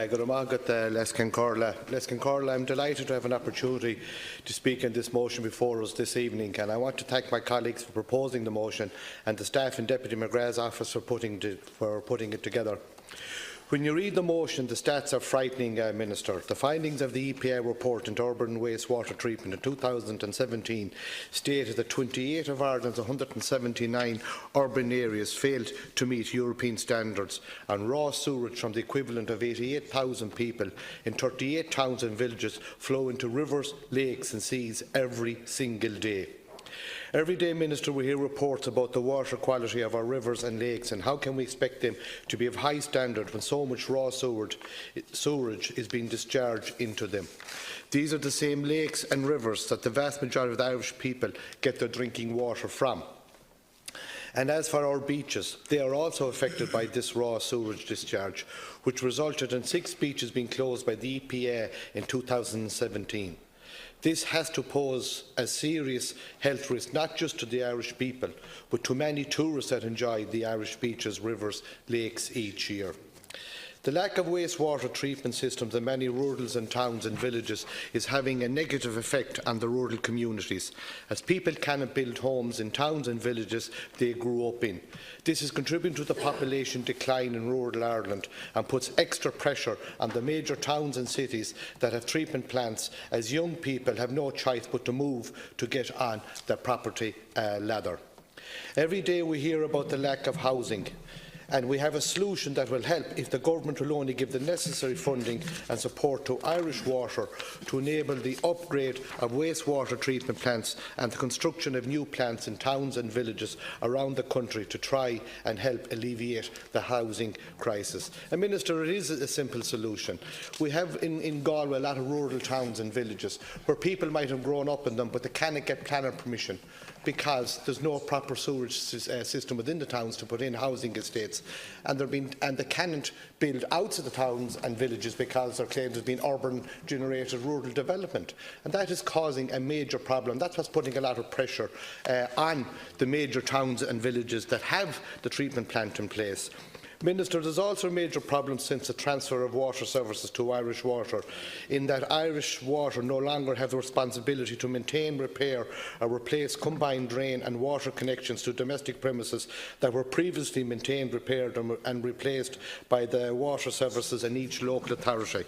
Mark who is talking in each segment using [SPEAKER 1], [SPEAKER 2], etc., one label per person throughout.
[SPEAKER 1] Lescan Corla. I'm delighted to have an opportunity to speak on this motion before us this evening, and I want to thank my colleagues for proposing the motion and the staff in Deputy McGrath's office for putting it together. When you read the motion, the stats are frightening, Minister. The findings of the EPA report into urban wastewater treatment in 2017 stated that 28 of Ireland's 179 urban areas failed to meet European standards, and raw sewage from the equivalent of 88,000 people in 38 towns and villages flow into rivers, lakes and seas every single day. Every day, Minister, we hear reports about the water quality of our rivers and lakes, and how can we expect them to be of high standard when so much raw sewage is being discharged into them? These are the same lakes and rivers that the vast majority of the Irish people get their drinking water from. And as for our beaches, they are also affected by this raw sewage discharge, which resulted in 6 beaches being closed by the EPA in 2017. This has to pose a serious health risk, not just to the Irish people, but to many tourists that enjoy the Irish beaches, rivers, lakes each year. The lack of wastewater treatment systems in many rurals and towns and villages is having a negative effect on the rural communities, as people cannot build homes in towns and villages they grew up in. This is contributing to the population decline in rural Ireland and puts extra pressure on the major towns and cities that have treatment plants, as young people have no choice but to move to get on the property ladder. Every day we hear about the lack of housing, and we have a solution that will help if the government will only give the necessary funding and support to Irish Water to enable the upgrade of wastewater treatment plants and the construction of new plants in towns and villages around the country to try and help alleviate the housing crisis. And Minister, it is a simple solution. We have in Galway a lot of rural towns and villages where people might have grown up in them, but they cannot get planning permission because there's no proper sewerage system within the towns to put in housing estates, and they cannot build outside the towns and villages because they're claimed to have been urban-generated rural development, and that is causing a major problem. That's what's putting a lot of pressure on the major towns and villages that have the treatment plant in place. Minister, there's also a major problem since the transfer of water services to Irish Water, in that Irish Water no longer have the responsibility to maintain, repair or replace combined drain and water connections to domestic premises that were previously maintained, repaired and replaced by the water services in each local authority.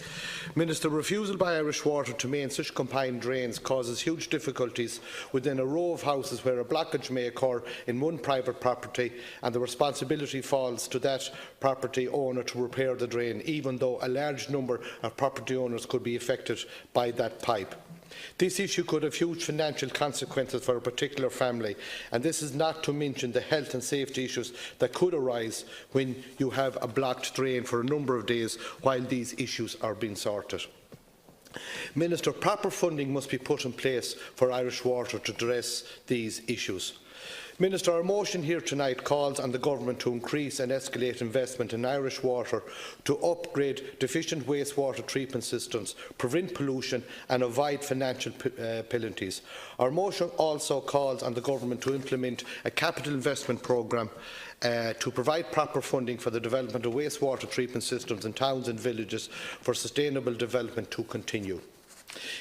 [SPEAKER 1] Minister, refusal by Irish Water to maintain such combined drains causes huge difficulties within a row of houses where a blockage may occur in one private property, and the responsibility falls to that property owner to repair the drain, even though a large number of property owners could be affected by that pipe. This issue could have huge financial consequences for a particular family, and this is not to mention the health and safety issues that could arise when you have a blocked drain for a number of days while these issues are being sorted. Minister, proper funding must be put in place for Irish Water to address these issues. Minister, our motion here tonight calls on the Government to increase and escalate investment in Irish Water to upgrade deficient wastewater treatment systems, prevent pollution and avoid financial penalties. Our motion also calls on the Government to implement a capital investment programme to provide proper funding for the development of wastewater treatment systems in towns and villages for sustainable development to continue.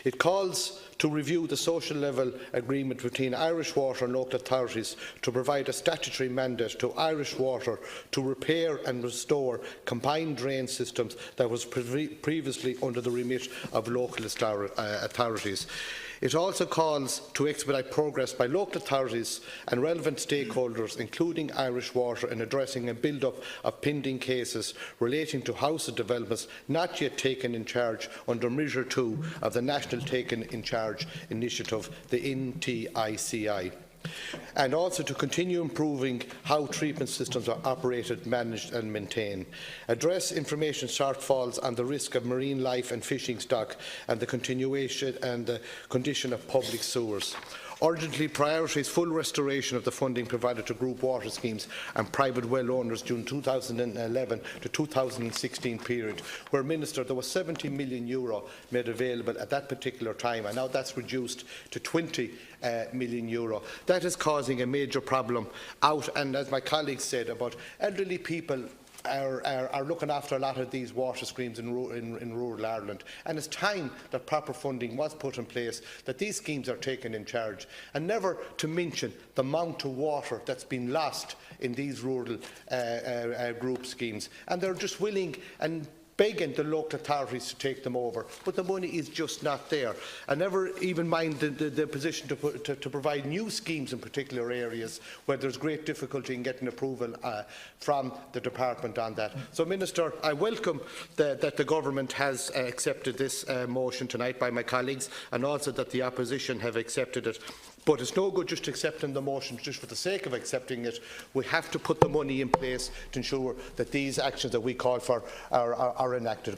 [SPEAKER 1] It calls to review the social level agreement between Irish Water and local authorities to provide a statutory mandate to Irish Water to repair and restore combined drain systems that was previously under the remit of local authorities. It also calls to expedite progress by local authorities and relevant stakeholders, including Irish Water, in addressing a build-up of pending cases relating to housing developments not yet taken in charge under Measure 2 of the National Taken in Charge Initiative, the NTICI. And also to continue improving how treatment systems are operated, managed and maintained. Address information shortfalls on the risk of marine life and fishing stock and the continuation and the condition of public sewers. Urgently prioritise full restoration of the funding provided to group water schemes and private well owners during 2011 to 2016 period, where, Minister, there was €70 million made available at that particular time, and now that's reduced to €20 million. That is causing a major problem out, and as my colleague said, about elderly people are looking after a lot of these water schemes in rural Ireland, and it's time that proper funding was put in place, that these schemes are taken in charge, and never to mention the amount of water that's been lost in these rural group schemes, and they're just willing and begging the local authorities to take them over, but the money is just not there. And never even mind the position to provide new schemes in particular areas where there's great difficulty in getting approval from the department on that. So, Minister, I welcome that the government has accepted this motion tonight by my colleagues, and also that the opposition have accepted it. But it's no good just accepting the motion just for the sake of accepting it. We have to put the money in place to ensure that these actions that we call for are enacted.